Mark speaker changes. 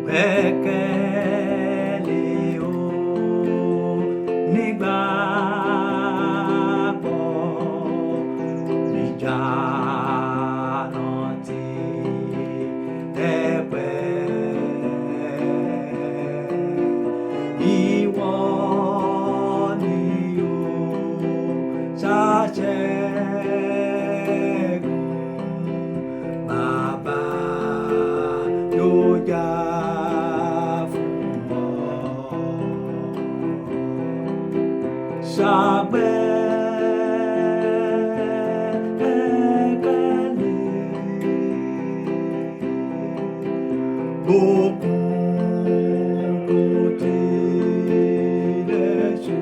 Speaker 1: Gbekele Onigbagbo ìjànà tí ẹ̀pẹ̀ ìwọ ni ó ṣàṣẹ́gun bàbá yóò jà fún ọ. Gbekele bókùnkùn tilẹ̀ ṣú.